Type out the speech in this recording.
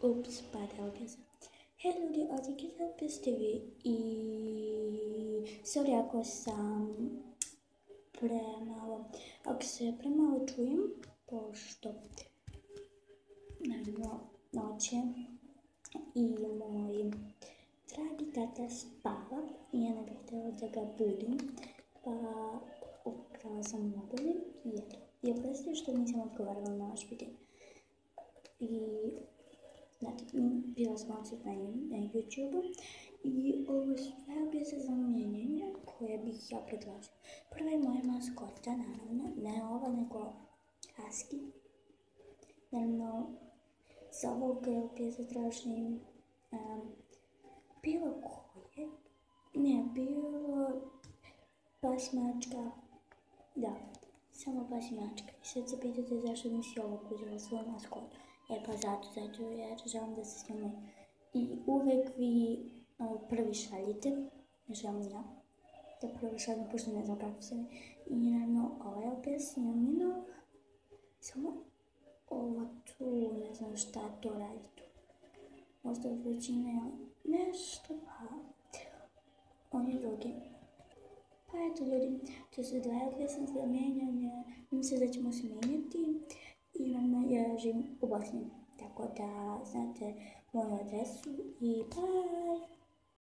Ups, pada obveza. Hej ljudi, ovdje Kitan TV i sorry ako sam ako se premalo čujem, pošto naravno noć je i moj dragi tata spava i ja ne bih htjela da ga budim, pa ukrala sam mobil i eto. I oprostite što nisam odgovarala na vaš video. I znate, bila sam odsutna na YouTube i ovo su sve obveze za mijenjanje koje bih ja predložila. Prva je moja maskota, naravno, ne ova nego Husky. Naravno, za ovog obveza tražim bilo koje, ne, bilo pas mačka, da, samo pas mačka. I sad se pitate zašto nisi ovog uzela svoju maskotu. Pa zato jer želim da se snimaju. I uvek vi prvi šaljite, želim ja da prvi šaljem, pošto ne znam kako se mi. I naravno ovaj obez snimino, samo ovo tu, ne znam šta to radi tu. Možda većina nešto, pa on je drugi. Pa eto ljudi, to su dva obveza za mijenjanje, mislim da ćemo se mijenjati. I naravno ja živim u Bosni, tako da znate moju adresu i bye!